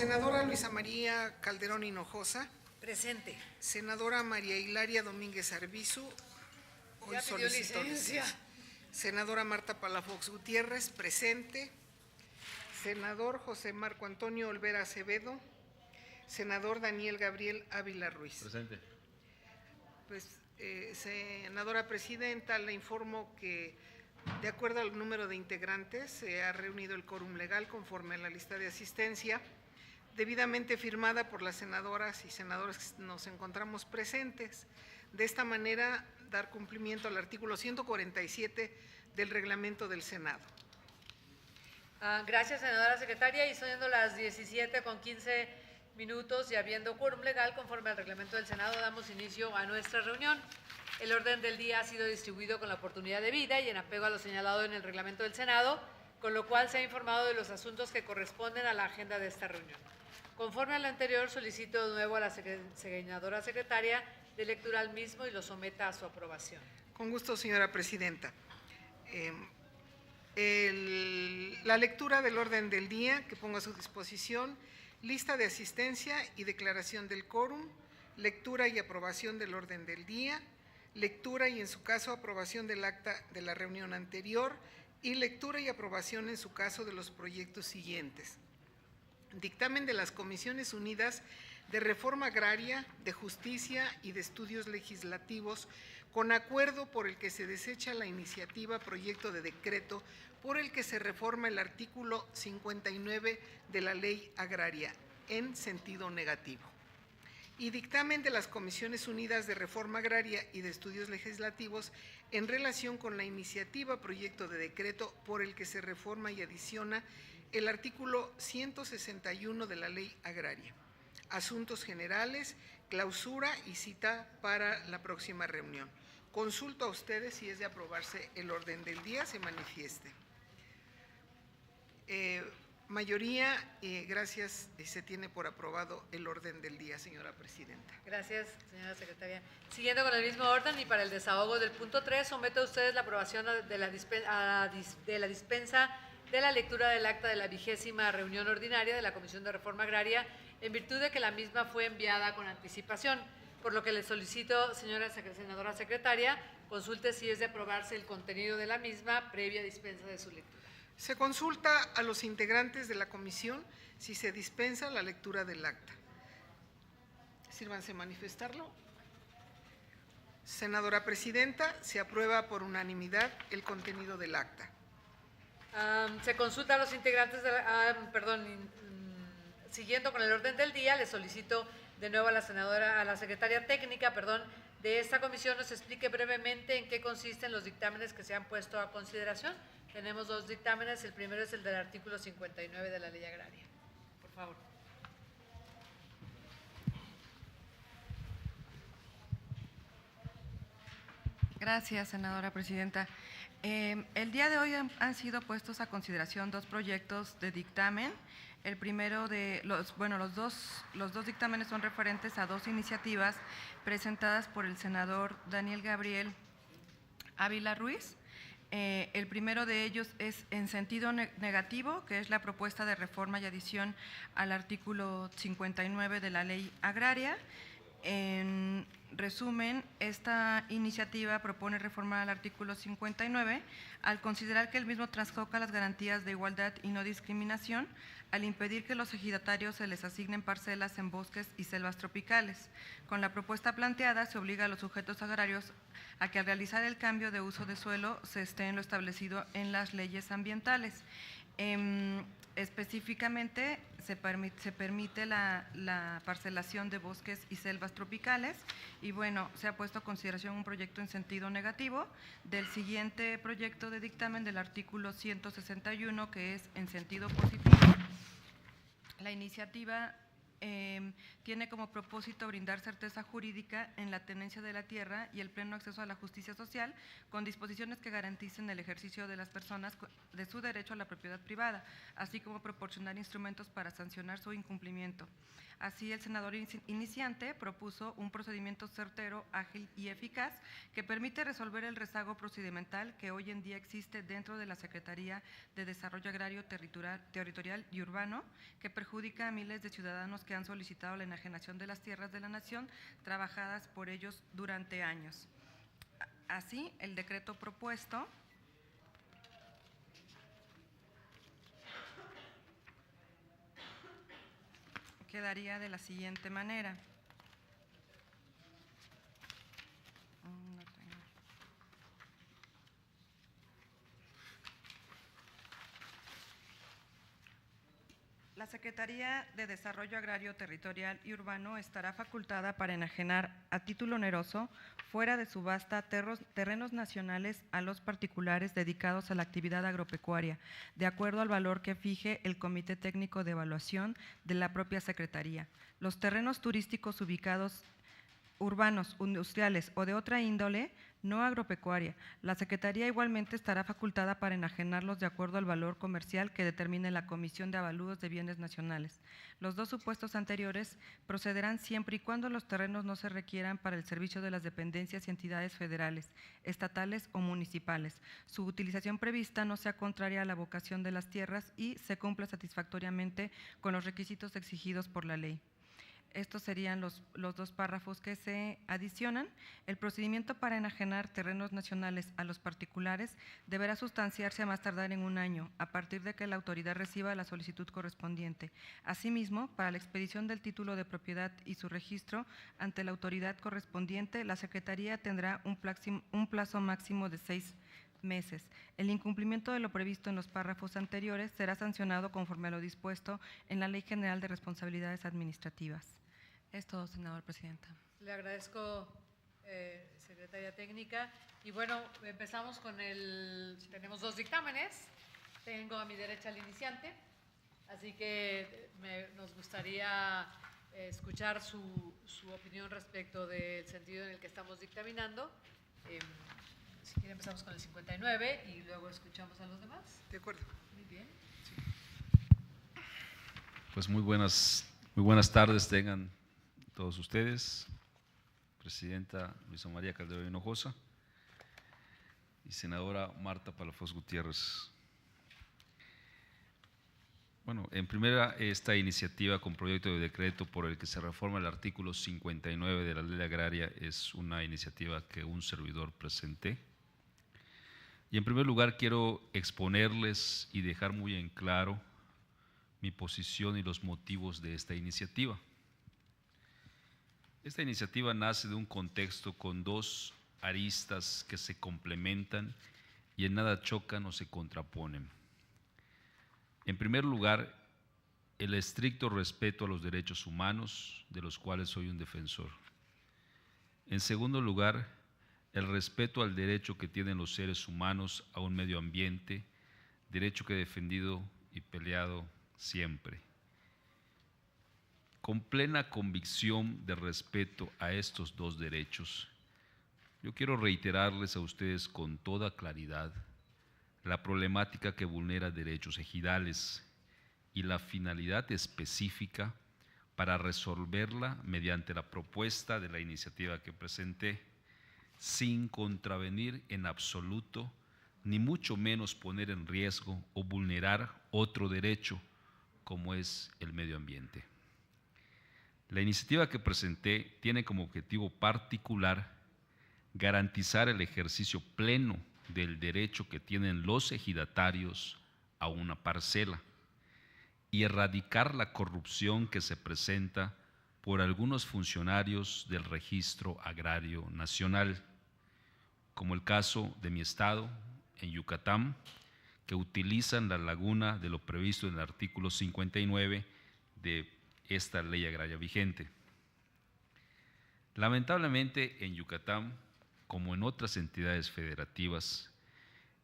Senadora Luisa María Calderón Hinojosa. Presente. Senadora María Hilaria Domínguez Arbizu. Hoy solicitó licencia. Senadora Marta Palafox Gutiérrez, presente. Senador José Marco Antonio Olvera Acevedo. Senador Daniel Gabriel Ávila Ruiz. Presente. Pues, senadora presidenta, le informo que de acuerdo al número de integrantes se ha reunido el quórum legal conforme a la lista de asistencia, debidamente firmada por las senadoras y senadores que nos encontramos presentes. De esta manera, dar cumplimiento al artículo 147 del reglamento del Senado. Gracias, senadora secretaria. Y siendo las 17:15 y habiendo quórum legal conforme al reglamento del Senado, damos inicio a nuestra reunión. El orden del día ha sido distribuido con la oportunidad debida y en apego a lo señalado en el reglamento del Senado, con lo cual se ha informado de los asuntos que corresponden a la agenda de esta reunión. Conforme a lo anterior, solicito de nuevo a la senadora secretaria de lectura al mismo y lo someta a su aprobación. Con gusto, señora presidenta. La lectura del orden del día que pongo a su disposición: lista de asistencia y declaración del quórum, lectura y aprobación del orden del día, lectura y en su caso aprobación del acta de la reunión anterior y lectura y aprobación en su caso de los proyectos siguientes: dictamen de las Comisiones Unidas de Reforma Agraria, de Justicia y de Estudios Legislativos, con acuerdo por el que se desecha la iniciativa proyecto de decreto por el que se reforma el artículo 59 de la Ley Agraria en sentido negativo. Y dictamen de las Comisiones Unidas de Reforma Agraria y de Estudios Legislativos en relación con la iniciativa proyecto de decreto por el que se reforma y adiciona el artículo 161 de la Ley Agraria. Asuntos generales, clausura y cita para la próxima reunión. Consulto a ustedes si es de aprobarse el orden del día, se manifieste. Mayoría, gracias, se tiene por aprobado el orden del día, señora presidenta. Gracias, señora secretaria. Siguiendo con el mismo orden y para el desahogo del punto 3, someto a ustedes la aprobación de la dispensa de la lectura del acta de la 20ª reunión ordinaria de la Comisión de Reforma Agraria, en virtud de que la misma fue enviada con anticipación, por lo que le solicito, senadora secretaria, consulte si es de aprobarse el contenido de la misma previa dispensa de su lectura. Se consulta a los integrantes de la comisión si se dispensa la lectura del acta. Sírvanse manifestarlo. Senadora presidenta, se aprueba por unanimidad el contenido del acta. Se consulta a los integrantes de siguiendo con el orden del día, le solicito de nuevo a la secretaria técnica, de esta comisión nos explique brevemente en qué consisten los dictámenes que se han puesto a consideración. Tenemos dos dictámenes, el primero es el del artículo 59 de la Ley Agraria. Por favor. Gracias, senadora presidenta. El día de hoy han sido puestos a consideración dos proyectos de dictamen. El primero de los dos dictámenes son referentes a dos iniciativas presentadas por el senador Daniel Gabriel Ávila Ruiz. El primero de ellos es en sentido negativo, que es la propuesta de reforma y adición al artículo 59 de la Ley Agraria. En resumen, esta iniciativa propone reformar el artículo 59 al considerar que el mismo trastoca las garantías de igualdad y no discriminación, al impedir que los ejidatarios se les asignen parcelas en bosques y selvas tropicales. Con la propuesta planteada se obliga a los sujetos agrarios a que al realizar el cambio de uso de suelo se esté en lo establecido en las leyes ambientales. Específicamente se permite la parcelación de bosques y selvas tropicales y bueno, se ha puesto a consideración un proyecto en sentido negativo del siguiente proyecto de dictamen del artículo 161, que es en sentido positivo. La iniciativa tiene como propósito brindar certeza jurídica en la tenencia de la tierra y el pleno acceso a la justicia social, con disposiciones que garanticen el ejercicio de las personas de su derecho a la propiedad privada, así como proporcionar instrumentos para sancionar su incumplimiento. Así, el senador iniciante propuso un procedimiento certero, ágil y eficaz que permite resolver el rezago procedimental que hoy en día existe dentro de la Secretaría de Desarrollo Agrario Territorial y Urbano, que perjudica a miles de ciudadanos que han solicitado la enajenación de las tierras de la nación trabajadas por ellos durante años. Así, el decreto propuesto quedaría de la siguiente manera. La Secretaría de Desarrollo Agrario Territorial y Urbano estará facultada para enajenar a título oneroso, fuera de subasta, terrenos nacionales a los particulares dedicados a la actividad agropecuaria, de acuerdo al valor que fije el Comité Técnico de Evaluación de la propia Secretaría. Los terrenos turísticos ubicados urbanos, industriales o de otra índole no agropecuaria, la Secretaría igualmente estará facultada para enajenarlos de acuerdo al valor comercial que determine la Comisión de Avalúos de Bienes Nacionales. Los dos supuestos anteriores procederán siempre y cuando los terrenos no se requieran para el servicio de las dependencias y entidades federales, estatales o municipales. Su utilización prevista no sea contraria a la vocación de las tierras y se cumpla satisfactoriamente con los requisitos exigidos por la ley. Estos serían los dos párrafos que se adicionan. El procedimiento para enajenar terrenos nacionales a los particulares deberá sustanciarse a más tardar en 1 año, a partir de que la autoridad reciba la solicitud correspondiente. Asimismo, para la expedición del título de propiedad y su registro ante la autoridad correspondiente, la Secretaría tendrá un plazo máximo de 6 meses. El incumplimiento de lo previsto en los párrafos anteriores será sancionado conforme a lo dispuesto en la Ley General de Responsabilidades Administrativas. Es todo, senador presidenta. Le agradezco, secretaria técnica. Y bueno, empezamos con tenemos 2 dictámenes. Tengo a mi derecha al iniciante, así que nos gustaría escuchar su opinión respecto del sentido en el que estamos dictaminando. Si quiere empezamos con el 59 y luego escuchamos a los demás. De acuerdo. Muy bien. Pues muy buenas tardes tengan todos ustedes, presidenta Luisa María Calderón Hinojosa y senadora Marta Palafox Gutiérrez. Bueno, en primera, esta iniciativa con proyecto de decreto por el que se reforma el artículo 59 de la Ley Agraria es una iniciativa que un servidor presenté. Y en primer lugar quiero exponerles y dejar muy en claro mi posición y los motivos de esta iniciativa. Esta iniciativa nace de un contexto con 2 aristas que se complementan y en nada chocan o se contraponen. En primer lugar, el estricto respeto a los derechos humanos, de los cuales soy un defensor. En segundo lugar, el respeto al derecho que tienen los seres humanos a un medio ambiente, derecho que he defendido y peleado siempre. Con plena convicción de respeto a estos 2 derechos, yo quiero reiterarles a ustedes con toda claridad la problemática que vulnera derechos ejidales y la finalidad específica para resolverla mediante la propuesta de la iniciativa que presenté, sin contravenir en absoluto, ni mucho menos poner en riesgo o vulnerar otro derecho como es el medio ambiente. La iniciativa que presenté tiene como objetivo particular garantizar el ejercicio pleno del derecho que tienen los ejidatarios a una parcela y erradicar la corrupción que se presenta por algunos funcionarios del Registro Agrario Nacional, como el caso de mi estado, en Yucatán, que utilizan la laguna de lo previsto en el artículo 59 de esta ley agraria vigente. Lamentablemente, en Yucatán, como en otras entidades federativas,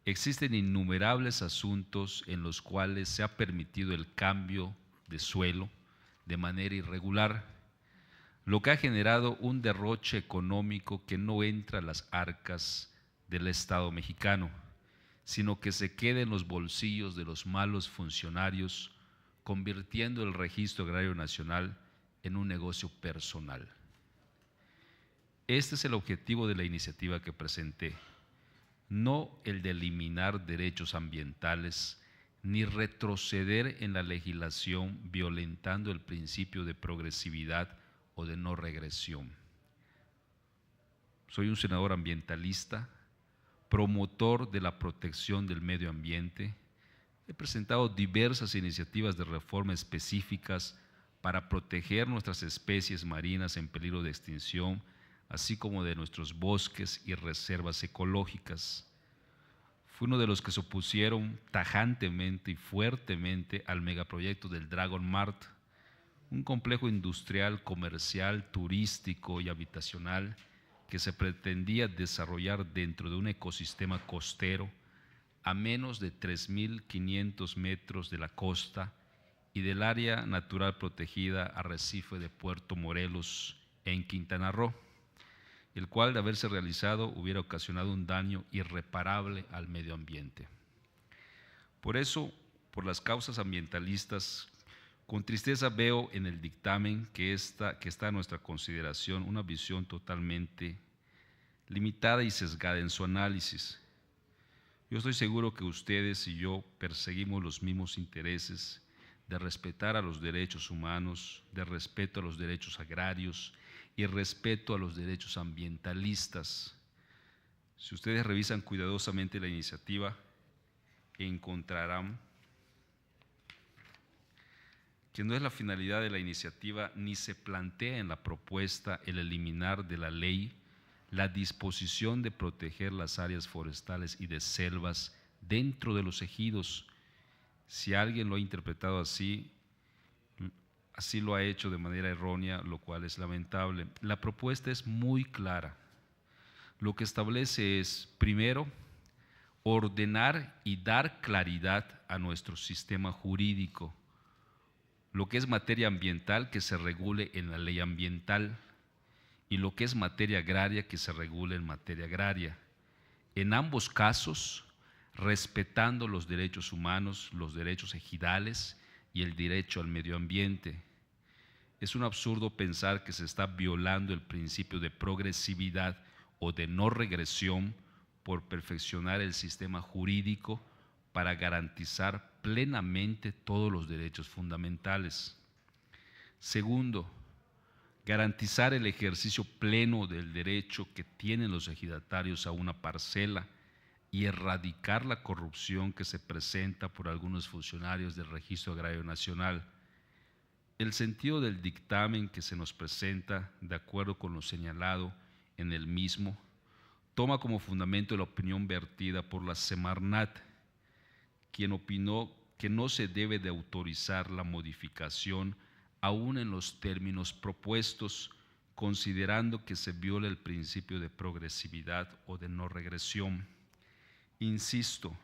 existen innumerables asuntos en los cuales se ha permitido el cambio de suelo de manera irregular, lo que ha generado un derroche económico que no entra a las arcas del Estado mexicano, sino que se queda en los bolsillos de los malos funcionarios, convirtiendo el Registro Agrario Nacional en un negocio personal. Este es el objetivo de la iniciativa que presenté, no el de eliminar derechos ambientales ni retroceder en la legislación violentando el principio de progresividad o de no regresión. Soy un senador ambientalista, promotor de la protección del medio ambiente. He presentado diversas iniciativas de reforma específicas para proteger nuestras especies marinas en peligro de extinción, así como de nuestros bosques y reservas ecológicas. Fui uno de los que se opusieron tajantemente y fuertemente al megaproyecto del Dragon Mart, un complejo industrial, comercial, turístico y habitacional que se pretendía desarrollar dentro de un ecosistema costero a menos de 3.500 metros de la costa y del área natural protegida Arrecife de Puerto Morelos en Quintana Roo, el cual, de haberse realizado, hubiera ocasionado un daño irreparable al medio ambiente. Por eso, por las causas ambientalistas, con tristeza veo en el dictamen que está a nuestra consideración una visión totalmente limitada y sesgada en su análisis. Yo estoy seguro que ustedes y yo perseguimos los mismos intereses de respetar a los derechos humanos, de respeto a los derechos agrarios y respeto a los derechos ambientalistas. Si ustedes revisan cuidadosamente la iniciativa, encontrarán que no es la finalidad de la iniciativa ni se plantea en la propuesta el eliminar de la ley la disposición de proteger las áreas forestales y de selvas dentro de los ejidos. Si alguien lo ha interpretado así, así lo ha hecho de manera errónea, lo cual es lamentable. La propuesta es muy clara. Lo que establece es, primero, ordenar y dar claridad a nuestro sistema jurídico. Lo que es materia ambiental, que se regule en la ley ambiental, y lo que es materia agraria, que se regule en materia agraria. En ambos casos, respetando los derechos humanos, los derechos ejidales y el derecho al medio ambiente. Es un absurdo pensar que se está violando el principio de progresividad o de no regresión por perfeccionar el sistema jurídico para garantizar plenamente todos los derechos fundamentales. Segundo, garantizar el ejercicio pleno del derecho que tienen los ejidatarios a una parcela y erradicar la corrupción que se presenta por algunos funcionarios del Registro Agrario Nacional. El sentido del dictamen que se nos presenta, de acuerdo con lo señalado en el mismo, toma como fundamento la opinión vertida por la Semarnat, quien opinó que no se debe de autorizar la modificación aún en los términos propuestos, considerando que se viola el principio de progresividad o de no regresión. Insisto,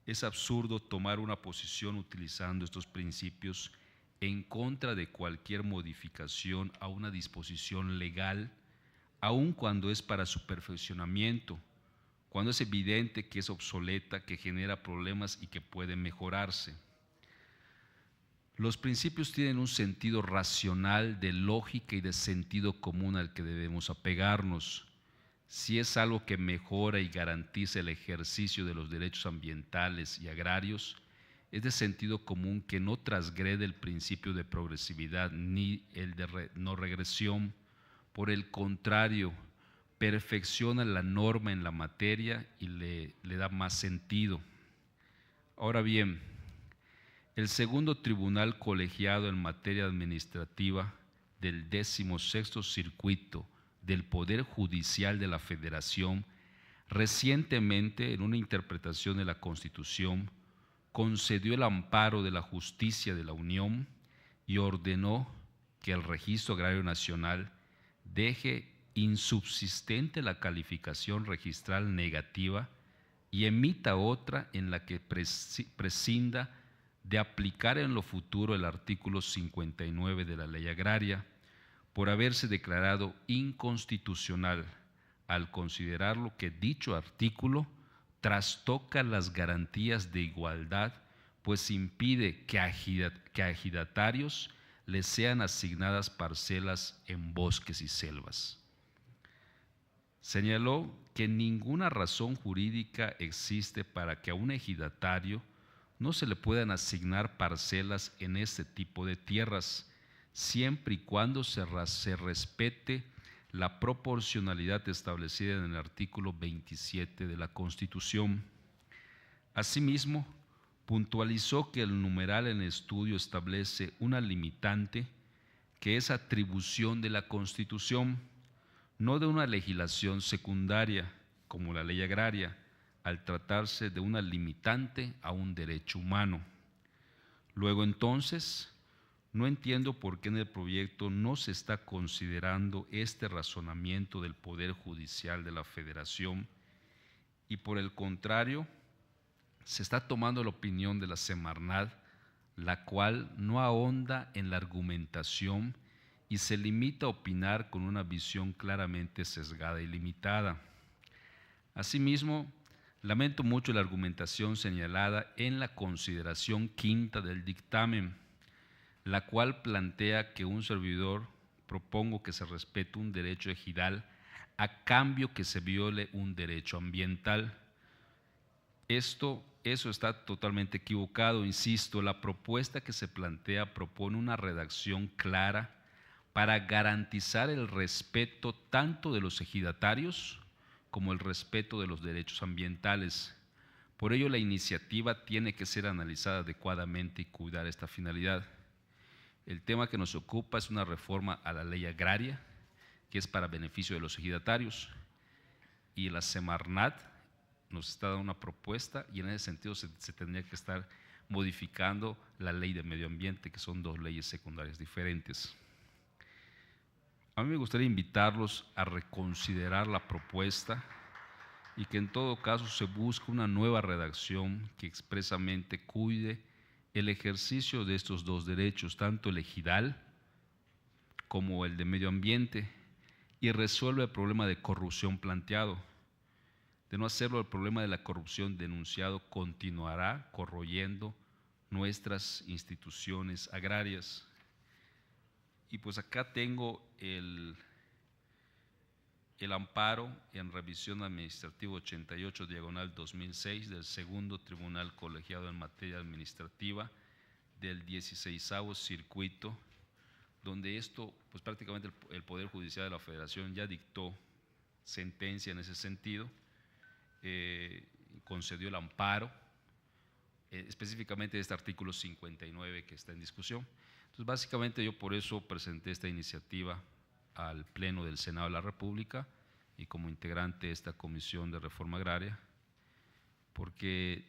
es absurdo tomar una posición utilizando estos principios en contra de cualquier modificación a una disposición legal, aun cuando es para su perfeccionamiento, cuando es evidente que es obsoleta, que genera problemas y que puede mejorarse. Los principios tienen un sentido racional, de lógica y de sentido común al que debemos apegarnos. Si es algo que mejora y garantiza el ejercicio de los derechos ambientales y agrarios, es de sentido común que no transgrede el principio de progresividad ni el de no regresión. Por el contrario, perfecciona la norma en la materia y le da más sentido. Ahora bien, el segundo tribunal colegiado en materia administrativa del 16º Circuito del Poder Judicial de la Federación, recientemente, en una interpretación de la Constitución, concedió el amparo de la Justicia de la Unión y ordenó que el Registro Agrario Nacional deje insubsistente la calificación registral negativa y emita otra en la que prescinda de aplicar en lo futuro el artículo 59 de la Ley Agraria por haberse declarado inconstitucional al considerarlo que dicho artículo trastoca las garantías de igualdad, pues impide que a ejidatarios les sean asignadas parcelas en bosques y selvas. Señaló que ninguna razón jurídica existe para que a un ejidatario no se le puedan asignar parcelas en este tipo de tierras, siempre y cuando se respete la proporcionalidad establecida en el artículo 27 de la Constitución. Asimismo, puntualizó que el numeral en estudio establece una limitante que es atribución de la Constitución, no de una legislación secundaria como la ley agraria, al tratarse de una limitante a un derecho humano. Luego entonces, no entiendo por qué en el proyecto no se está considerando este razonamiento del Poder Judicial de la Federación y por el contrario, se está tomando la opinión de la Semarnat, la cual no ahonda en la argumentación y se limita a opinar con una visión claramente sesgada y limitada. Asimismo, lamento mucho la argumentación señalada en la consideración quinta del dictamen, la cual plantea que un servidor propongo que se respete un derecho ejidal a cambio que se viole un derecho ambiental. Eso está totalmente equivocado, insisto, la propuesta que se plantea propone una redacción clara para garantizar el respeto tanto de los ejidatarios como el respeto de los derechos ambientales. Por ello, la iniciativa tiene que ser analizada adecuadamente y cuidar esta finalidad. El tema que nos ocupa es una reforma a la ley agraria, que es para beneficio de los ejidatarios, y la Semarnat nos está dando una propuesta y en ese sentido se tendría que estar modificando la ley de medio ambiente, que son dos leyes secundarias diferentes. A mí me gustaría invitarlos a reconsiderar la propuesta y que en todo caso se busque una nueva redacción que expresamente cuide el ejercicio de estos dos derechos, tanto el ejidal como el de medio ambiente, y resuelva el problema de corrupción planteado. De no hacerlo, el problema de la corrupción denunciado continuará corroyendo nuestras instituciones agrarias. Y pues acá tengo el amparo en revisión administrativa 88/2006 del segundo Tribunal Colegiado en Materia Administrativa del 16º Circuito, donde esto, pues prácticamente el Poder Judicial de la Federación ya dictó sentencia en ese sentido, concedió el amparo, específicamente de este artículo 59 que está en discusión. Entonces, básicamente yo por eso presenté esta iniciativa al Pleno del Senado de la República y como integrante de esta Comisión de Reforma Agraria, porque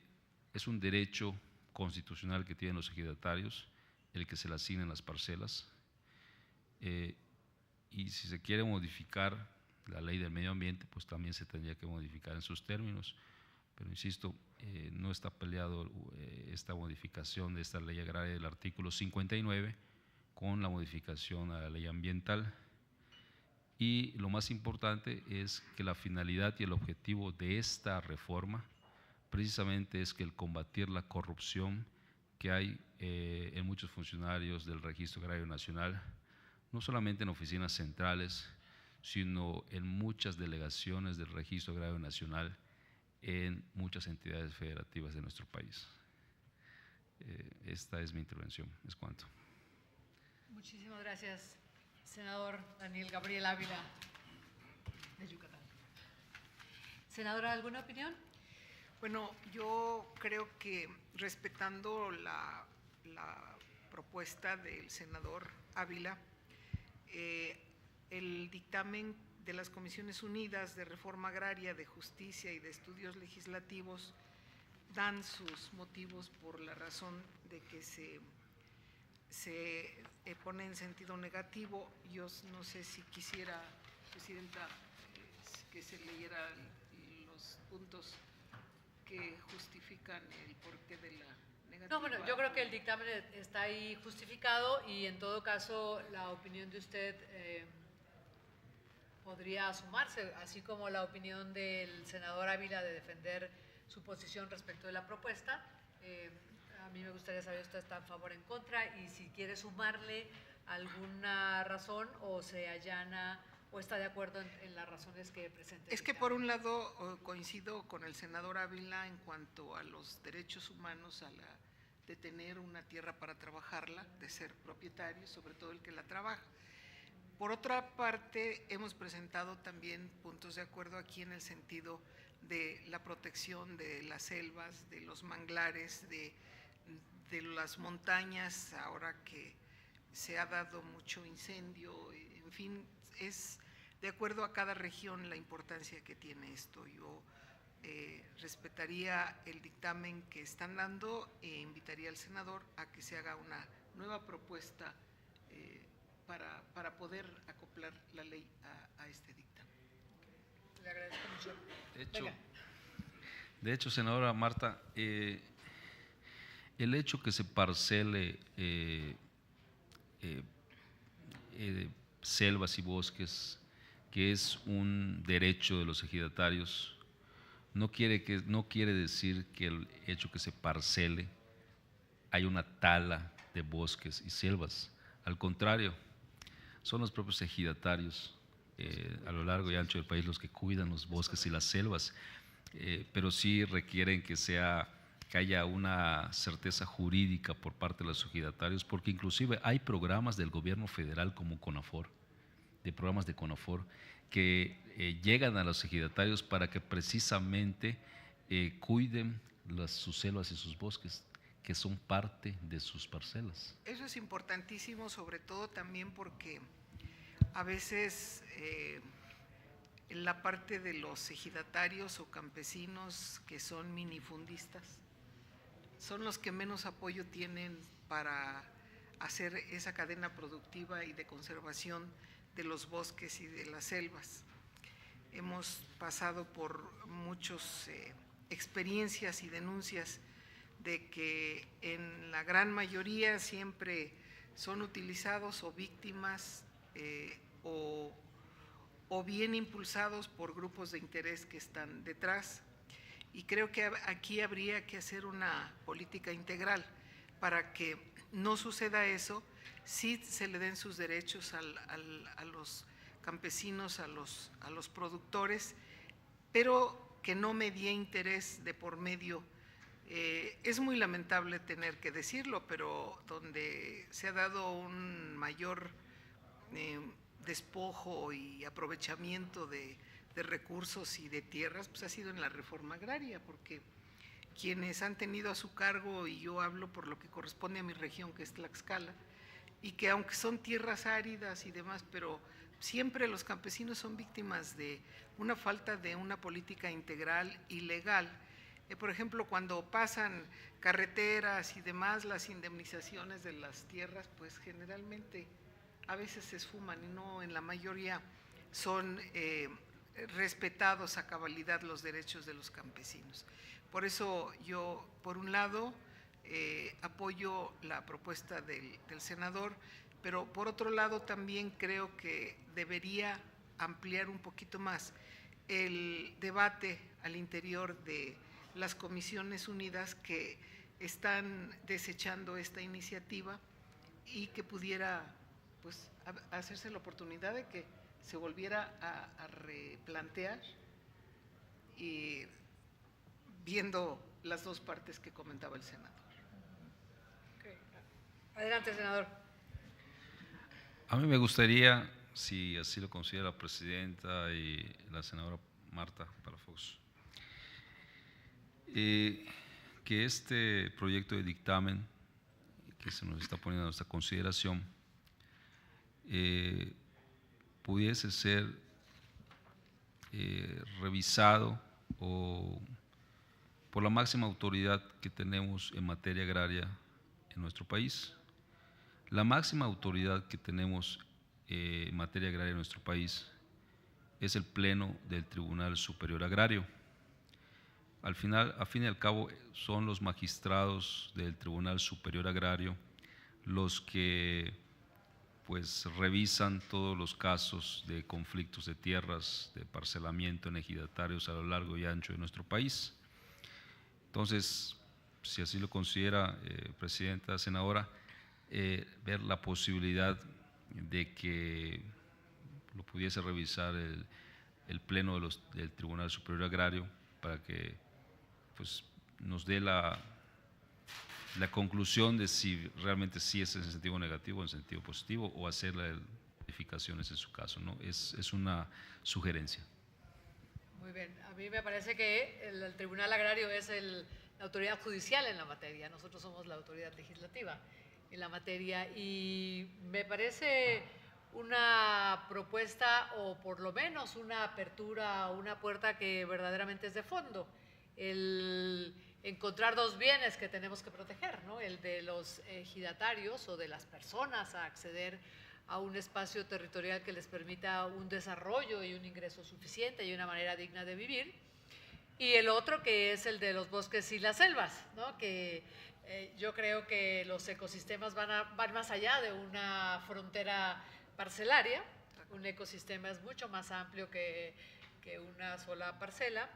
es un derecho constitucional que tienen los ejidatarios el que se le asignen las parcelas, y si se quiere modificar la ley del medio ambiente, pues también se tendría que modificar en sus términos, pero insisto, no está peleado esta modificación de esta ley agraria del artículo 59 con la modificación a la ley ambiental. Y lo más importante es que la finalidad y el objetivo de esta reforma precisamente es que el combatir la corrupción que hay en muchos funcionarios del Registro Agrario Nacional, no solamente en oficinas centrales, sino en muchas delegaciones del Registro Agrario Nacional en muchas entidades federativas de nuestro país. Esta es mi intervención, es cuanto. Muchísimas gracias, senador Daniel Gabriel Ávila, de Yucatán. Senadora, ¿alguna opinión? Bueno, yo creo que respetando la propuesta del senador Ávila, el dictamen de las Comisiones Unidas de Reforma Agraria, de Justicia y de Estudios Legislativos dan sus motivos por la razón de que se pone en sentido negativo. Yo no sé si quisiera, Presidenta, que se leyeran los puntos que justifican el porqué de la negativa. No, bueno, yo creo que el dictamen está ahí justificado y en todo caso la opinión de usted podría sumarse, así como la opinión del senador Ávila de defender su posición respecto de la propuesta. A mí me gustaría saber si usted está a favor o en contra y si quiere sumarle alguna razón o se allana o está de acuerdo en las razones que presente. Es que por un lado coincido con el senador Ávila en cuanto a los derechos humanos de tener una tierra para trabajarla, de ser propietario, sobre todo el que la trabaja. Por otra parte, hemos presentado también puntos de acuerdo aquí en el sentido de la protección de las selvas, de los manglares, de las montañas, ahora que se ha dado mucho incendio, en fin, es de acuerdo a cada región la importancia que tiene esto. Yo respetaría el dictamen que están dando e invitaría al senador a que se haga una nueva propuesta para poder acoplar la ley a este dictamen. Le agradezco mucho. De hecho, senadora Marta, el hecho que se parcele selvas y bosques, que es un derecho de los ejidatarios, no quiere decir que el hecho que se parcele hay una tala de bosques y selvas. Al contrario, son los propios ejidatarios a lo largo y ancho del país los que cuidan los bosques y las selvas, pero sí requieren que haya una certeza jurídica por parte de los ejidatarios, porque inclusive hay programas del gobierno federal como CONAFOR, de programas de CONAFOR, que llegan a los ejidatarios para que precisamente cuiden sus selvas y sus bosques, que son parte de sus parcelas. Eso es importantísimo, sobre todo también porque a veces en la parte de los ejidatarios o campesinos que son minifundistas, son los que menos apoyo tienen para hacer esa cadena productiva y de conservación de los bosques y de las selvas. Hemos pasado por muchas experiencias y denuncias de que en la gran mayoría siempre son utilizados o víctimas o bien impulsados por grupos de interés que están detrás. Y creo que aquí habría que hacer una política integral para que no suceda eso, sí se le den sus derechos a los campesinos, a los productores, pero que no medie interés de por medio. Es muy lamentable tener que decirlo, pero donde se ha dado un mayor despojo y aprovechamiento de recursos y de tierras, pues ha sido en la reforma agraria, porque quienes han tenido a su cargo, y yo hablo por lo que corresponde a mi región, que es Tlaxcala, y que aunque son tierras áridas y demás, pero siempre los campesinos son víctimas de una falta de una política integral y legal. Por ejemplo, cuando pasan carreteras y demás, las indemnizaciones de las tierras, pues generalmente a veces se esfuman y no en la mayoría son respetados a cabalidad los derechos de los campesinos. Por eso yo, por un lado, apoyo la propuesta del senador, pero por otro lado también creo que debería ampliar un poquito más el debate al interior de las Comisiones Unidas que están desechando esta iniciativa y que pudiera pues hacerse la oportunidad de que se volviera a replantear y viendo las dos partes que comentaba el senador. Okay. Adelante, senador. A mí me gustaría, si así lo considera la presidenta y la senadora Marta Palafox, que este proyecto de dictamen que se nos está poniendo a nuestra consideración pudiese ser revisado por la máxima autoridad que tenemos en materia agraria en nuestro país. La máxima autoridad que tenemos en materia agraria en nuestro país es el Pleno del Tribunal Superior Agrario. a fin y al cabo, son los magistrados del Tribunal Superior Agrario los que pues revisan todos los casos de conflictos de tierras, de parcelamiento en ejidatarios a lo largo y ancho de nuestro país. Entonces, si así lo considera, Presidenta, senadora, ver la posibilidad de que lo pudiese revisar el Pleno del Tribunal Superior Agrario para que pues, nos dé la conclusión de si realmente sí es en sentido negativo o en sentido positivo, o hacer las modificaciones en su caso, ¿no? Es una sugerencia. Muy bien, a mí me parece que el Tribunal Agrario es la autoridad judicial en la materia, nosotros somos la autoridad legislativa en la materia, y me parece una propuesta, o por lo menos una apertura, una puerta que verdaderamente es de fondo, el encontrar dos bienes que tenemos que proteger, ¿no? El de los ejidatarios o de las personas a acceder a un espacio territorial que les permita un desarrollo y un ingreso suficiente y una manera digna de vivir, y el otro que es el de los bosques y las selvas, ¿no? Que yo creo que los ecosistemas van más allá de una frontera parcelaria. Un ecosistema es mucho más amplio que una sola parcela.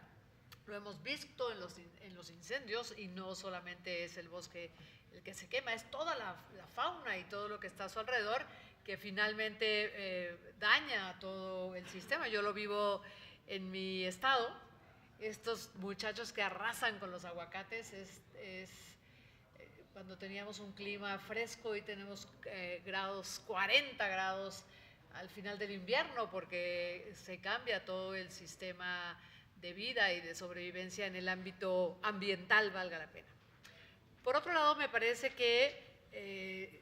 Lo hemos visto en los incendios, y no solamente es el bosque el que se quema, es toda la fauna y todo lo que está a su alrededor que finalmente daña a todo el sistema. Yo lo vivo en mi estado. Estos muchachos que arrasan con los aguacates cuando teníamos un clima fresco y tenemos 40 grados al final del invierno, porque se cambia todo el sistema de vida y de sobrevivencia en el ámbito ambiental, valga la pena. Por otro lado, me parece que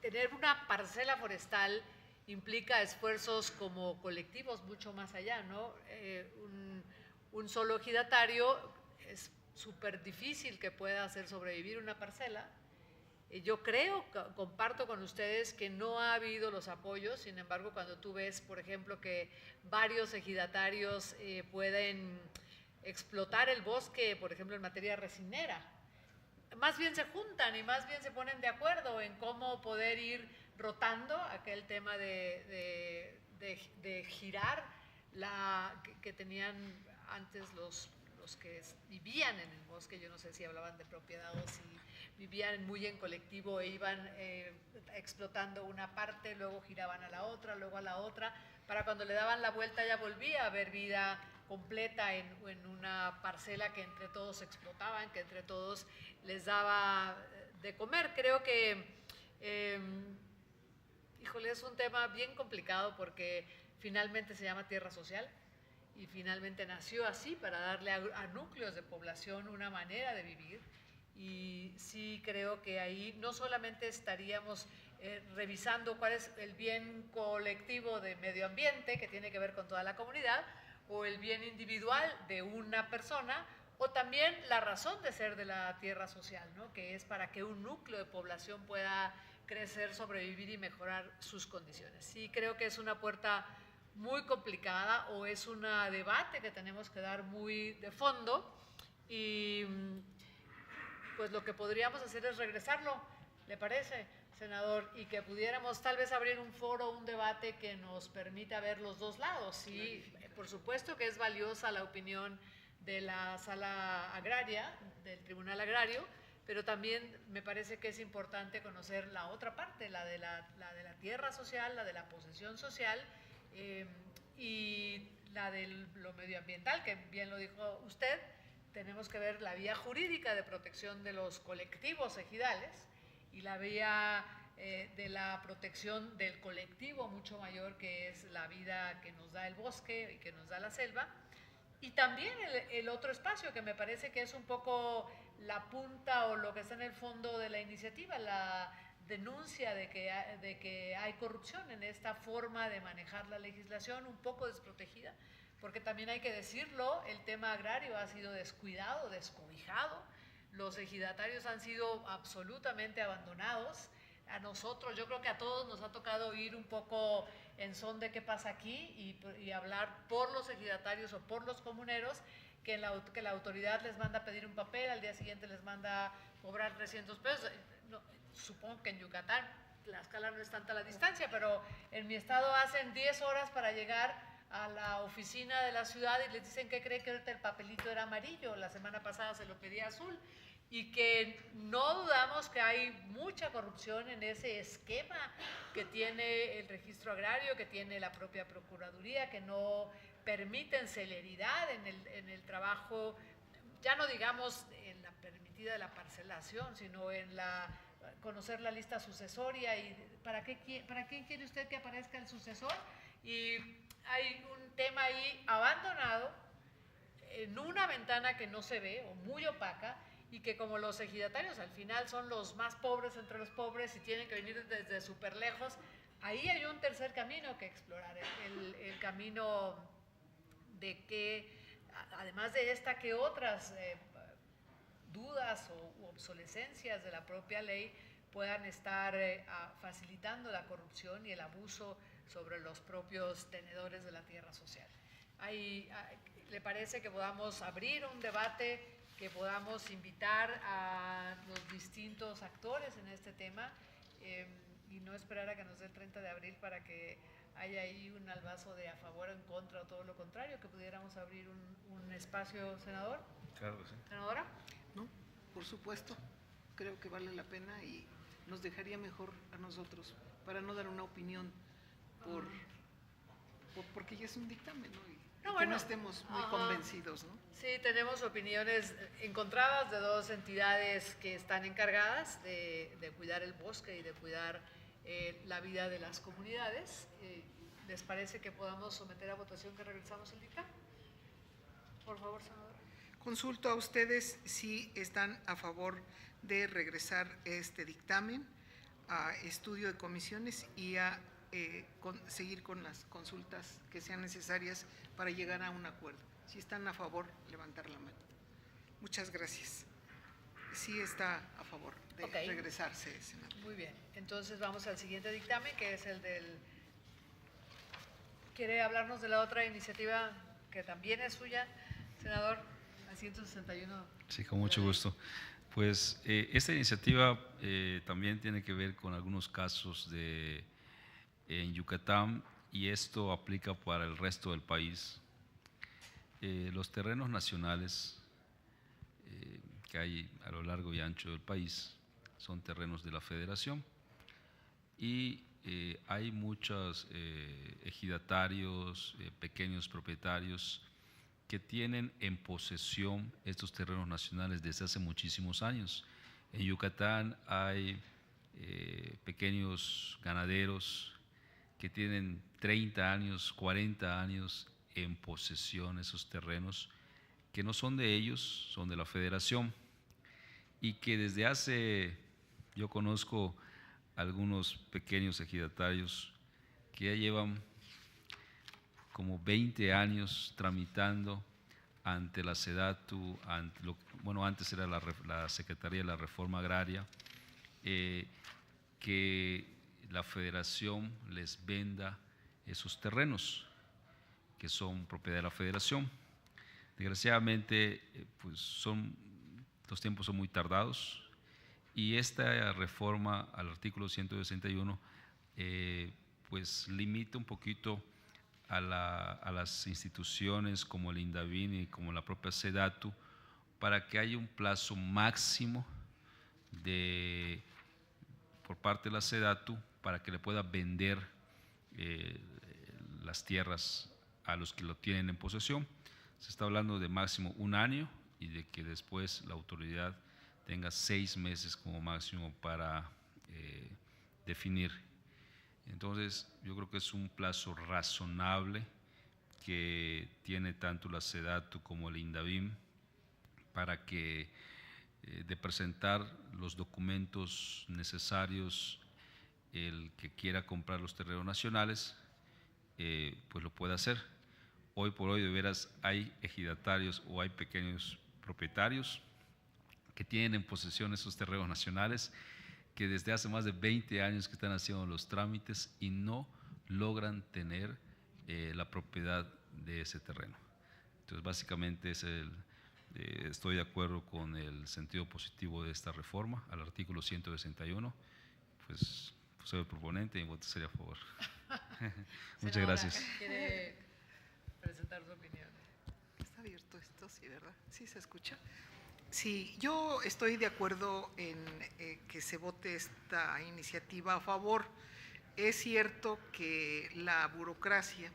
tener una parcela forestal implica esfuerzos como colectivos mucho más allá, ¿no? Un solo ejidatario es súper difícil que pueda hacer sobrevivir una parcela. Yo comparto con ustedes que no ha habido los apoyos. Sin embargo, cuando tú ves, por ejemplo, que varios ejidatarios pueden explotar el bosque, por ejemplo, en materia resinera, más bien se juntan y más bien se ponen de acuerdo en cómo poder ir rotando aquel tema de girar que tenían antes los que vivían en el bosque. Yo no sé si hablaban de propiedad o si vivían muy en colectivo e iban explotando una parte, luego giraban a la otra, luego a la otra, para cuando le daban la vuelta ya volvía a haber vida completa en una parcela que entre todos explotaban, que entre todos les daba de comer. Creo que, híjole, es un tema bien complicado, porque finalmente se llama tierra social y finalmente nació así para darle a núcleos de población una manera de vivir. Y sí creo que ahí no solamente estaríamos revisando cuál es el bien colectivo de medio ambiente, que tiene que ver con toda la comunidad, o el bien individual de una persona, o también la razón de ser de la tierra social, ¿no? Que es para que un núcleo de población pueda crecer, sobrevivir y mejorar sus condiciones. Sí creo que es una puerta muy complicada, o es un debate que tenemos que dar muy de fondo, y pues lo que podríamos hacer es regresarlo, ¿le parece, senador? Y que pudiéramos tal vez abrir un foro, un debate que nos permita ver los dos lados. Y por supuesto que es valiosa la opinión de la Sala Agraria, del Tribunal Agrario, pero también me parece que es importante conocer la otra parte, la de la tierra social, la de la posesión social, y la de lo medioambiental, que bien lo dijo usted. Tenemos que ver la vía jurídica de protección de los colectivos ejidales y la vía de la protección del colectivo mucho mayor, que es la vida que nos da el bosque y que nos da la selva. Y también el otro espacio, que me parece que es un poco la punta o lo que está en el fondo de la iniciativa, la denuncia de que hay corrupción en esta forma de manejar la legislación, un poco desprotegida, porque también hay que decirlo, el tema agrario ha sido descuidado, descobijado, los ejidatarios han sido absolutamente abandonados, a nosotros, yo creo que a todos nos ha tocado ir un poco en son de qué pasa aquí y hablar por los ejidatarios o por los comuneros, que la autoridad les manda a pedir un papel, al día siguiente les manda cobrar 300 pesos. No, supongo que en Yucatán la escala no es tanta la distancia, pero en mi estado hacen 10 horas para llegar a la oficina de la ciudad y les dicen que cree que ahorita el papelito era amarillo, la semana pasada se lo pedía azul, y que no dudamos que hay mucha corrupción en ese esquema que tiene el registro agrario, que tiene la propia Procuraduría, que no permiten celeridad en el trabajo, ya no digamos en la permitida de la parcelación, sino en conocer la lista sucesoria y ¿para quién quiere usted que aparezca el sucesor? Y hay un tema ahí abandonado en una ventana que no se ve o muy opaca, y que como los ejidatarios al final son los más pobres entre los pobres y tienen que venir desde súper lejos, ahí hay un tercer camino que explorar, el camino de que, además de esta, que otras dudas u obsolescencias de la propia ley puedan estar facilitando la corrupción y el abuso sobre los propios tenedores de la tierra social. ¿Le parece que podamos abrir un debate, que podamos invitar a los distintos actores en este tema y no esperar a que nos dé el 30 de abril para que haya ahí un albazo de a favor o en contra o todo lo contrario, que pudiéramos abrir un espacio, senador? Claro que sí. ¿Senadora? No, por supuesto, creo que vale la pena y nos dejaría mejor a nosotros para no dar una opinión porque ya es un dictamen, ¿no? Que no estemos muy convencidos, ¿no? Sí, tenemos opiniones encontradas de dos entidades que están encargadas de cuidar el bosque y de cuidar la vida de las comunidades. ¿Les parece que podamos someter a votación que regresamos el dictamen? Por favor, senador. Consulto a ustedes si están a favor de regresar este dictamen a estudio de comisiones y a seguir con las consultas que sean necesarias para llegar a un acuerdo. Si están a favor, levantar la mano. Muchas gracias. Sí está a favor de regresarse, senador. Muy bien. Entonces vamos al siguiente dictamen, que es el del... ¿Quiere hablarnos de la otra iniciativa que también es suya, senador? La 161. Sí, con mucho gusto. Pues esta iniciativa también tiene que ver con algunos casos en Yucatán, y esto aplica para el resto del país. Los terrenos nacionales que hay a lo largo y ancho del país son terrenos de la Federación, y hay muchos ejidatarios, pequeños propietarios que tienen en posesión estos terrenos nacionales desde hace muchísimos años. En Yucatán hay pequeños ganaderos que tienen 30 años, 40 años en posesión de esos terrenos, que no son de ellos, son de la Federación, y que desde hace, yo conozco algunos pequeños ejidatarios que ya llevan como 20 años tramitando ante la SEDATU, antes era la Secretaría de la Reforma Agraria, que la Federación les venda esos terrenos que son propiedad de la Federación. Desgraciadamente, pues los tiempos son muy tardados, y esta reforma al artículo 161 pues limita un poquito a las instituciones como el INDAVIN y como la propia SEDATU para que haya un plazo máximo por parte de la SEDATU para que le pueda vender las tierras a los que lo tienen en posesión. Se está hablando de máximo 1 año y de que después la autoridad tenga 6 meses como máximo para definir. Entonces, yo creo que es un plazo razonable que tiene tanto la SEDATU como el INDAVIM para que de presentar los documentos necesarios el que quiera comprar los terrenos nacionales, pues lo puede hacer. Hoy por hoy, de veras, hay ejidatarios o hay pequeños propietarios que tienen en posesión esos terrenos nacionales, que desde hace más de 20 años que están haciendo los trámites y no logran tener la propiedad de ese terreno. Entonces, básicamente estoy de acuerdo con el sentido positivo de esta reforma al artículo 161. Pues soy el proponente y voto sería a favor. Muchas Senadora, gracias. ¿quiere presentar su opinión? Está abierto esto, sí, ¿verdad? ¿Sí se escucha? Sí, yo estoy de acuerdo en que se vote esta iniciativa a favor. Es cierto que la burocracia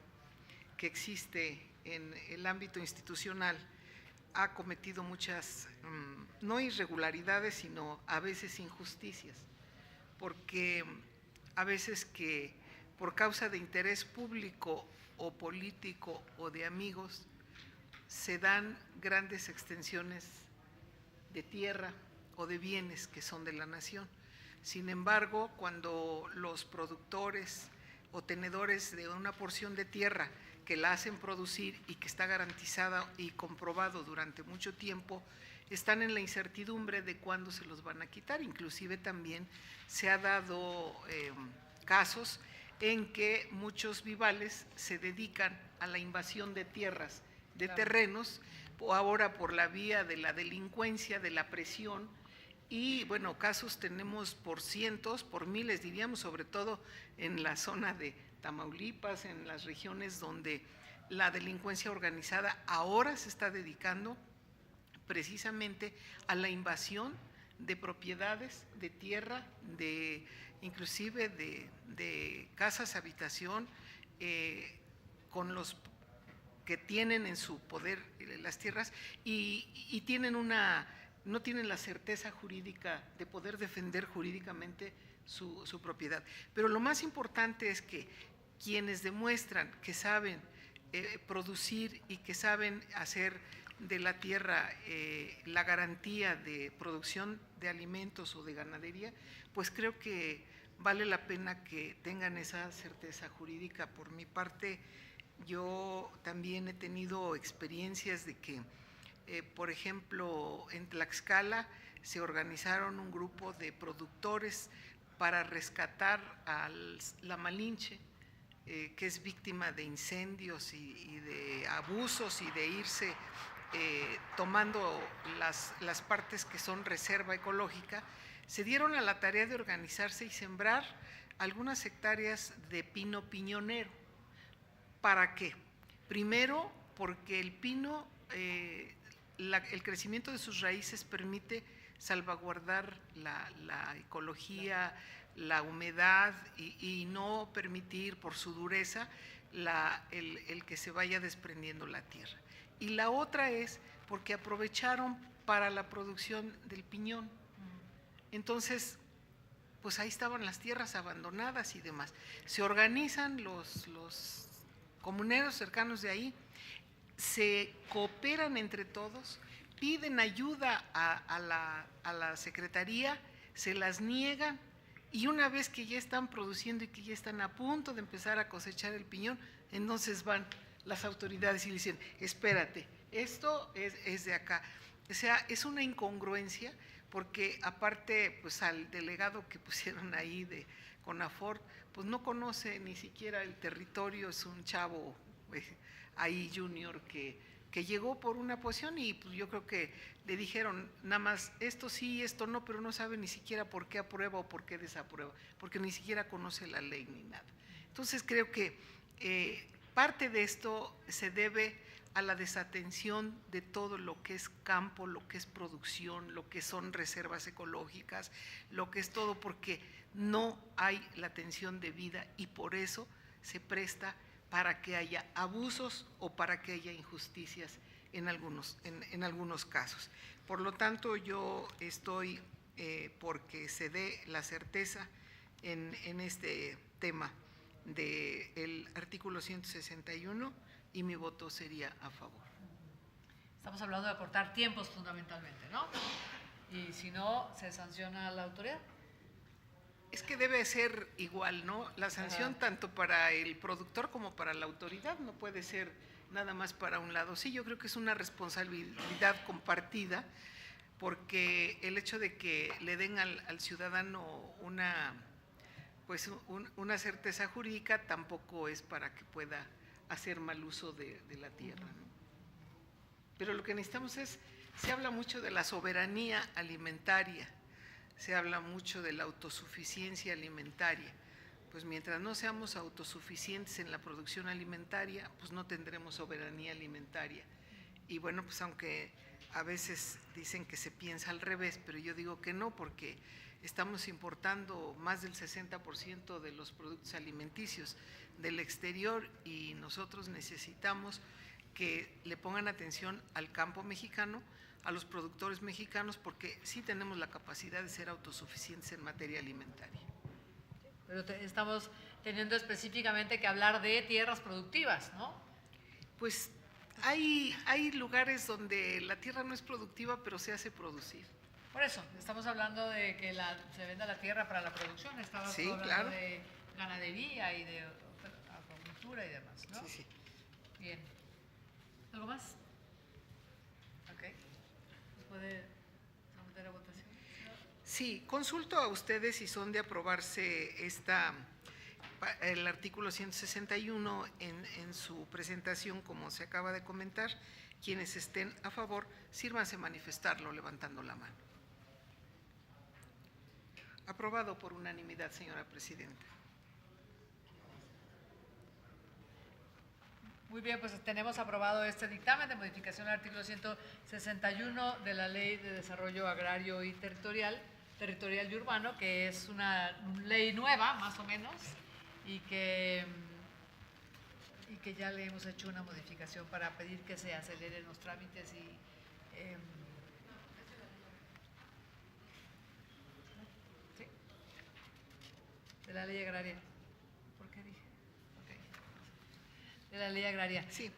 que existe en el ámbito institucional ha cometido muchas, no irregularidades, sino a veces injusticias, porque a veces que por causa de interés público o político o de amigos se dan grandes extensiones de tierra o de bienes que son de la nación. Sin embargo, cuando los productores o tenedores de una porción de tierra que la hacen producir y que está garantizada y comprobado durante mucho tiempo, están en la incertidumbre de cuándo se los van a quitar. Inclusive también se ha dado casos en que muchos vivales se dedican a la invasión de tierras, de terrenos, ahora por la vía de la delincuencia, de la presión, y bueno, casos tenemos por cientos, por miles diríamos, sobre todo en la zona de Tamaulipas, en las regiones donde la delincuencia organizada ahora se está dedicando precisamente a la invasión de propiedades, de tierra, inclusive de casas, habitación, con los que tienen en su poder las tierras y no tienen la certeza jurídica de poder defender jurídicamente su propiedad. Pero lo más importante es que quienes demuestran que saben producir y que saben hacer de la tierra la garantía de producción de alimentos o de ganadería, pues creo que vale la pena que tengan esa certeza jurídica. Por mi parte, yo también he tenido experiencias de que, por ejemplo, en Tlaxcala se organizaron un grupo de productores para rescatar a la Malinche, que es víctima de incendios y de abusos y de irse tomando las partes que son reserva ecológica. Se dieron a la tarea de organizarse y sembrar algunas hectáreas de pino piñonero. ¿Para qué? Primero, porque el pino, el crecimiento de sus raíces permite salvaguardar la ecología, la humedad y no permitir por su dureza el que se vaya desprendiendo la tierra. Y la otra es porque aprovecharon para la producción del piñón. Entonces, pues ahí estaban las tierras abandonadas y demás. Se organizan los comuneros cercanos de ahí, se cooperan entre todos, piden ayuda a la secretaría, se las niegan, y una vez que ya están produciendo y que ya están a punto de empezar a cosechar el piñón, entonces van las autoridades y le dicen, espérate, esto es de acá. O sea, es una incongruencia, porque aparte, pues al delegado que pusieron ahí de CONAFOR, pues no conoce ni siquiera el territorio, es un chavo ahí junior que llegó por una posición y pues yo creo que le dijeron nada más esto sí, esto no, pero no sabe ni siquiera por qué aprueba o por qué desaprueba, porque ni siquiera conoce la ley ni nada. Entonces creo que parte de esto se debe a la desatención de todo lo que es campo, lo que es producción, lo que son reservas ecológicas, lo que es todo, porque no hay la atención debida y por eso se presta para que haya abusos o para que haya injusticias en algunos casos. Por lo tanto, yo estoy porque se dé la certeza en este tema del artículo 161 y mi voto sería a favor. Estamos hablando de acortar tiempos fundamentalmente, ¿no? Y si no, ¿se sanciona a la autoridad? Es que debe ser igual, ¿no? La sanción tanto para el productor como para la autoridad, no puede ser nada más para un lado. Sí, yo creo que es una responsabilidad compartida, porque el hecho de que le den al ciudadano una certeza jurídica tampoco es para que pueda hacer mal uso de la tierra, ¿no? Pero lo que necesitamos se habla mucho de la soberanía alimentaria, se habla mucho de la autosuficiencia alimentaria. Pues mientras no seamos autosuficientes en la producción alimentaria, pues no tendremos soberanía alimentaria. Y bueno, pues aunque a veces dicen que se piensa al revés, pero yo digo que no, porque estamos importando más del 60% de los productos alimenticios del exterior y nosotros necesitamos que le pongan atención al campo mexicano, a los productores mexicanos, porque sí tenemos la capacidad de ser autosuficientes en materia alimentaria. Pero estamos teniendo específicamente que hablar de tierras productivas, ¿no? Pues hay lugares donde la tierra no es productiva, pero se hace producir. Por eso, estamos hablando de que se venda la tierra para la producción, estamos hablando claro, de ganadería y de agricultura y demás, ¿no? Sí. Bien. ¿Algo más? Ok. ¿Se puede someter a votación? Sí, consulto a ustedes si son de aprobarse el artículo 161 en su presentación, como se acaba de comentar. Quienes estén a favor, sírvanse manifestarlo levantando la mano. Aprobado por unanimidad, señora presidenta. Muy bien, pues tenemos aprobado este dictamen de modificación al artículo 161 de la Ley de Desarrollo Agrario y Territorial y Urbano, que es una ley nueva, más o menos, y que ya le hemos hecho una modificación para pedir que se aceleren los trámites y ¿sí? De la ley agraria. ¿Por qué dije? Okay. De la ley agraria. Sí.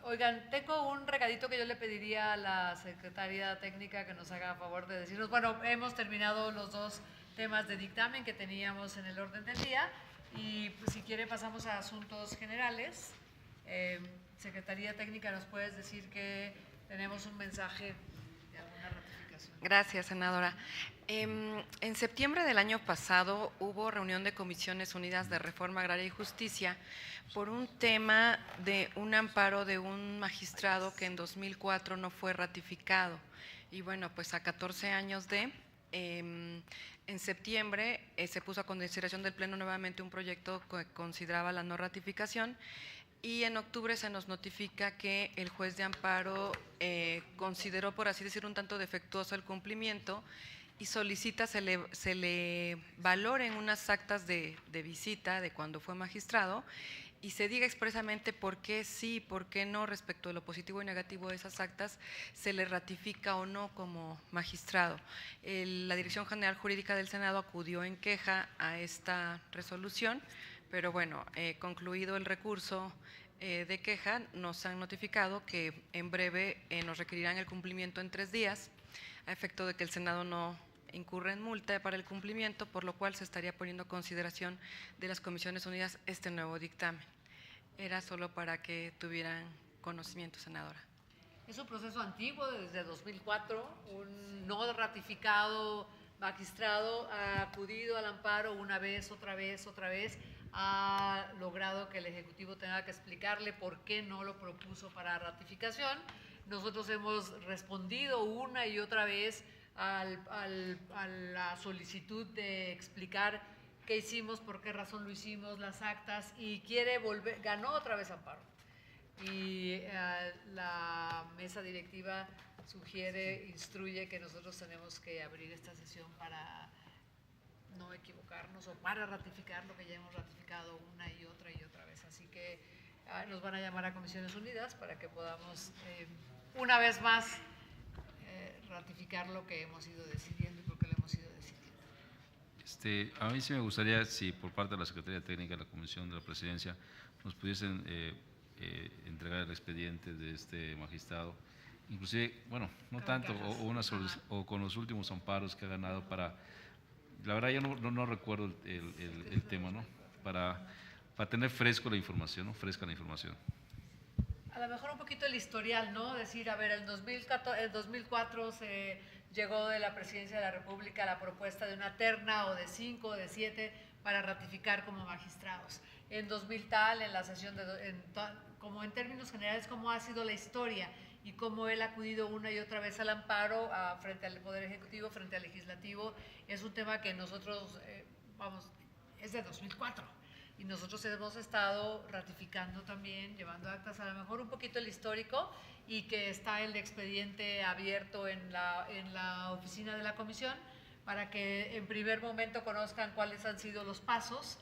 Oigan, tengo un recadito que yo le pediría a la secretaria técnica que nos haga favor de decirnos. Bueno, hemos terminado los dos temas de dictamen que teníamos en el orden del día y pues, si quiere pasamos a asuntos generales. Secretaría técnica, ¿nos puedes decir que tenemos un mensaje de alguna ratificación? Gracias, senadora. En septiembre del año pasado hubo reunión de Comisiones Unidas de Reforma Agraria y Justicia por un tema de un amparo de un magistrado que en 2004 no fue ratificado. Y bueno, pues a 14 años en septiembre se puso a consideración del Pleno nuevamente un proyecto que consideraba la no ratificación y en octubre se nos notifica que el juez de amparo consideró, por así decir, un tanto defectuoso el cumplimiento y solicita se le valoren unas actas de visita de cuando fue magistrado y se diga expresamente por qué sí, por qué no respecto de lo positivo y negativo de esas actas se le ratifica o no como magistrado. La Dirección General Jurídica del Senado acudió en queja a esta resolución, pero bueno, concluido el recurso de queja, nos han notificado que en breve nos requerirán el cumplimiento en 3 días, a efecto de que el Senado no incurre en multa para el cumplimiento, por lo cual se estaría poniendo a consideración de las Comisiones Unidas este nuevo dictamen. Era solo para que tuvieran conocimiento, senadora. Es un proceso antiguo, desde 2004, un no ratificado magistrado ha acudido al amparo una vez, otra vez, ha logrado que el Ejecutivo tenga que explicarle por qué no lo propuso para ratificación. Nosotros hemos respondido una y otra vez a la solicitud de explicar qué hicimos, por qué razón lo hicimos, las actas, y quiere volver, ganó otra vez amparo. Y la mesa directiva instruye que nosotros tenemos que abrir esta sesión para no equivocarnos o para ratificar lo que ya hemos ratificado una y otra vez. Así que nos van a llamar a Comisiones Unidas para que podamos una vez más ratificar lo que hemos ido decidiendo y por qué lo hemos ido decidiendo. A mí sí me gustaría, si por parte de la Secretaría Técnica de la Comisión de la Presidencia nos pudiesen entregar el expediente de este magistrado, inclusive, bueno, no tanto, o con los últimos amparos que ha ganado para, la verdad yo no recuerdo el tema, ¿no? Para tener fresca la información, ¿no? A lo mejor un poquito el historial, ¿no? Decir, a ver, en 2004 se llegó de la Presidencia de la República la propuesta de una terna o de 5 o de 7 para ratificar como magistrados. En 2000 tal, en la sesión como en términos generales, cómo ha sido la historia y cómo él ha acudido una y otra vez al amparo frente al Poder Ejecutivo, frente al Legislativo. Es un tema que nosotros, es de 2004. Y nosotros hemos estado ratificando también, llevando actas, a lo mejor un poquito el histórico, y que está el expediente abierto en la oficina de la comisión para que en primer momento conozcan cuáles han sido los pasos,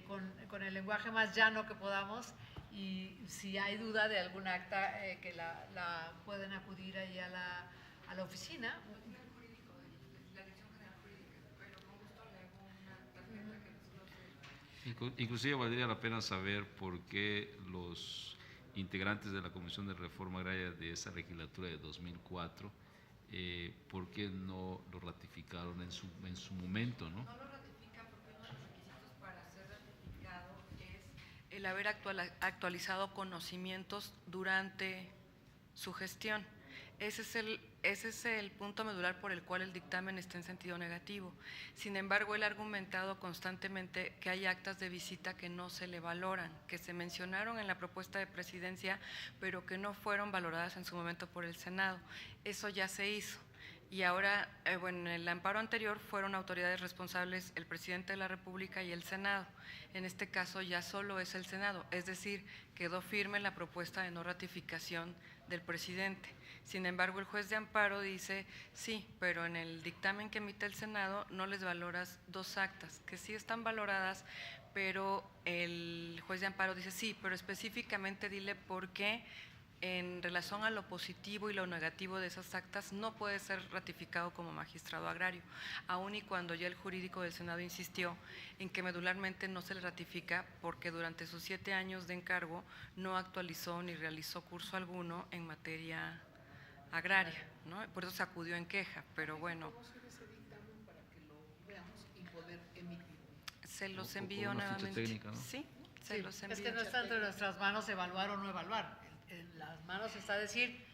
con el lenguaje más llano que podamos, y si hay duda de algún acta, que la pueden acudir ahí a la oficina. Inclusive valdría la pena saber por qué los integrantes de la Comisión de Reforma Agraria de esa legislatura de 2004, por qué no lo ratificaron en su momento, ¿no? No lo ratifican porque uno de los requisitos para ser ratificado es el haber actualizado conocimientos durante su gestión. Ese es el punto medular por el cual el dictamen está en sentido negativo. Sin embargo, él ha argumentado constantemente que hay actas de visita que no se le valoran, que se mencionaron en la propuesta de presidencia, pero que no fueron valoradas en su momento por el Senado. Eso ya se hizo. Y ahora, en el amparo anterior fueron autoridades responsables el presidente de la República y el Senado. En este caso ya solo es el Senado, es decir, quedó firme la propuesta de no ratificación del presidente. Sin embargo, el juez de amparo dice, sí, pero en el dictamen que emite el Senado no les valoras 2 actas, que sí están valoradas, pero el juez de amparo dice, sí, pero específicamente dile por qué en relación a lo positivo y lo negativo de esas actas no puede ser ratificado como magistrado agrario, aun y cuando ya el jurídico del Senado insistió en que medularmente no se le ratifica porque durante sus 7 años de encargo no actualizó ni realizó curso alguno en materia agraria, ¿no? Por eso se acudió en queja, pero bueno. ¿Cómo hacer ese dictamen para que lo veamos y poder emitir? Se los ¿No? envió Con una ficha nuevamente. técnica, ¿no? Sí, se los envió. Es que no está entre nuestras manos evaluar o no evaluar. En las manos está decir,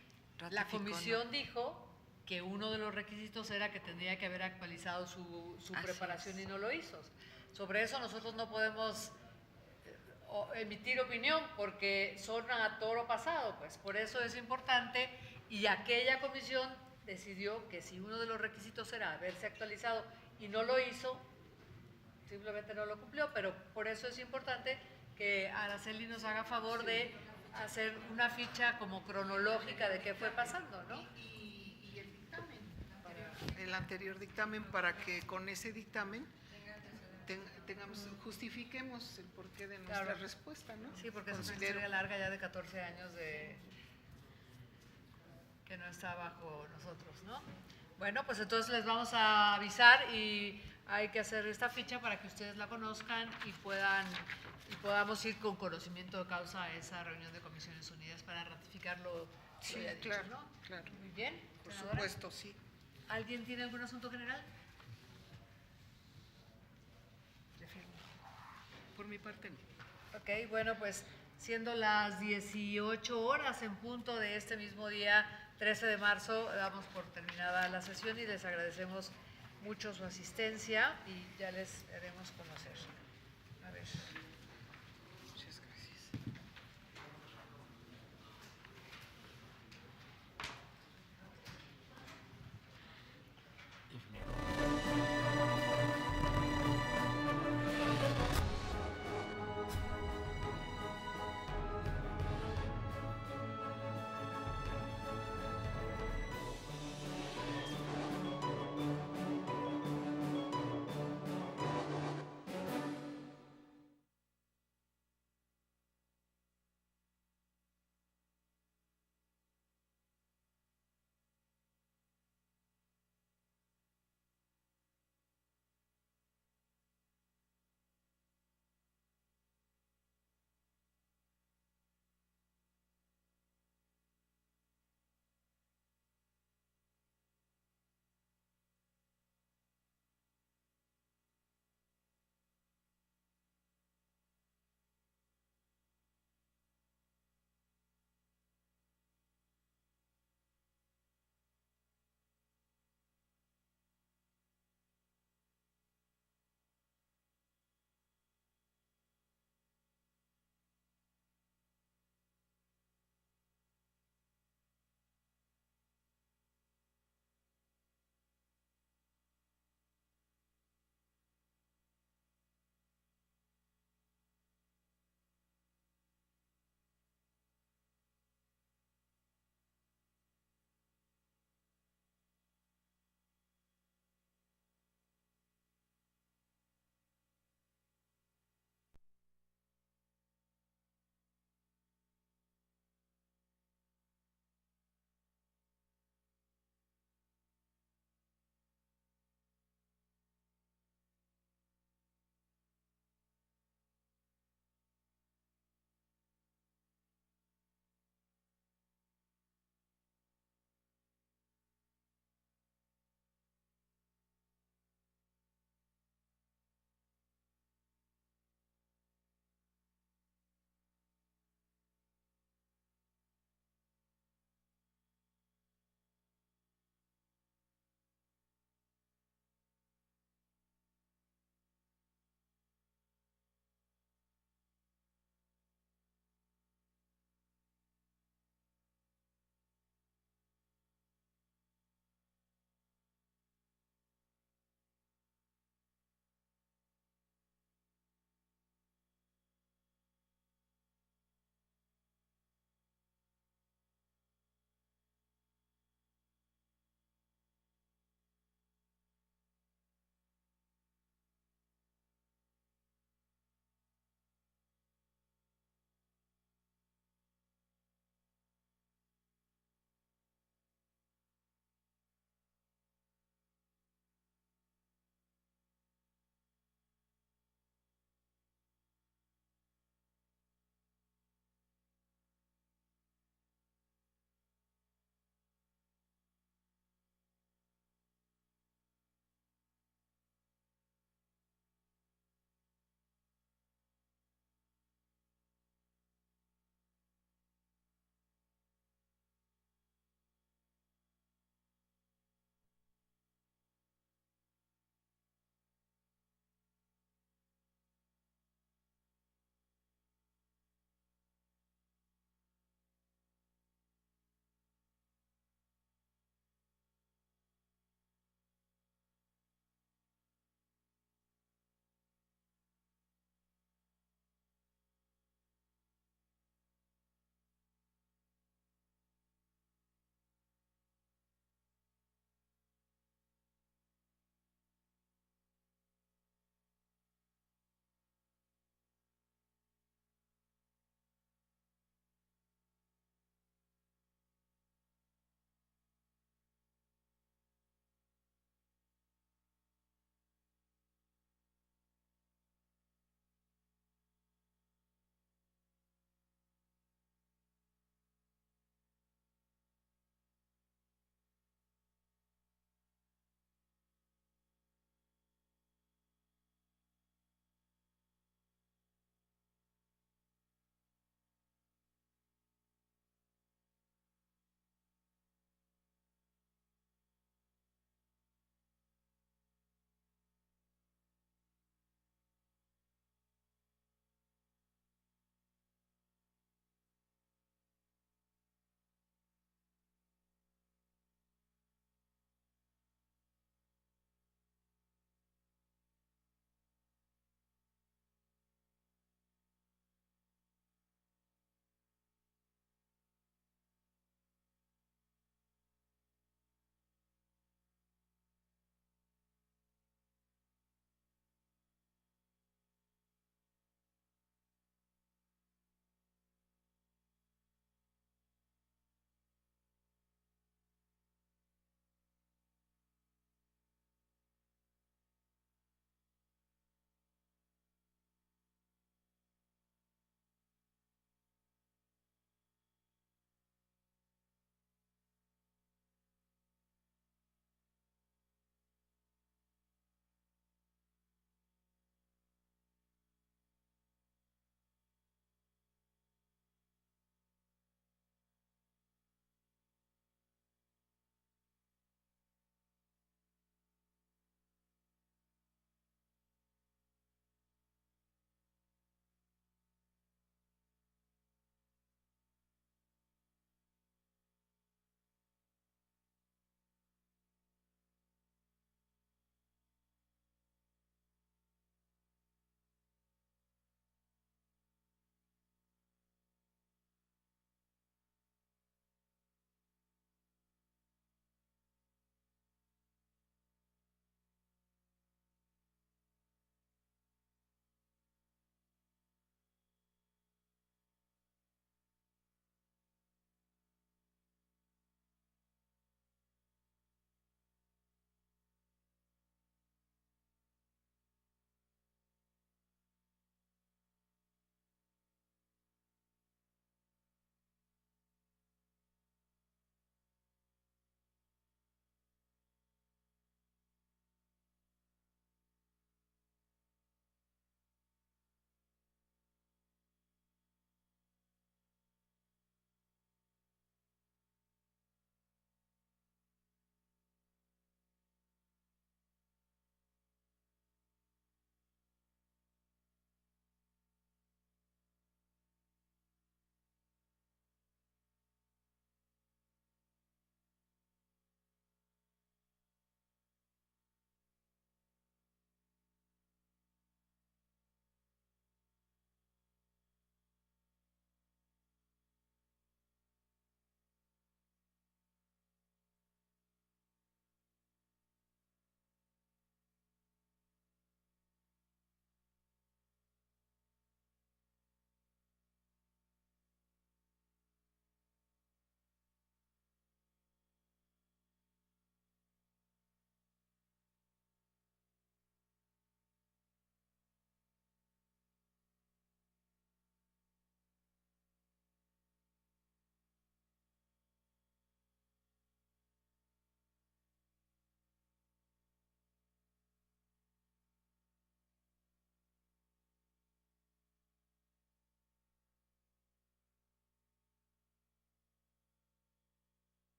la comisión dijo que uno de los requisitos era que tendría que haber actualizado su preparación y no lo hizo. Sobre eso nosotros no podemos emitir opinión porque son a toro pasado, pues por eso es importante, y aquella comisión decidió que si uno de los requisitos era haberse actualizado y no lo hizo, simplemente no lo cumplió, pero por eso es importante que Araceli nos haga favor de hacer una ficha como cronológica de qué fue pasando, ¿no? Y el dictamen, el anterior dictamen, para que con ese dictamen justifiquemos el porqué de nuestra respuesta, ¿no? Sí, porque es una historia larga ya de 14 años que no está bajo nosotros, ¿no? Bueno, pues entonces les vamos a avisar y hay que hacer esta ficha para que ustedes la conozcan y podamos ir con conocimiento de causa a esa reunión de Comisiones Unidas para ratificarlo. Sí, dicho, claro, ¿no? claro. Muy bien. Por senadora. supuesto, sí. ¿Alguien tiene algún asunto general? Por mi parte no. Ok, bueno, pues siendo las 18 horas en punto de este mismo día, 13 de marzo, damos por terminada la sesión y les agradecemos mucho su asistencia y ya les haremos conocer. A ver.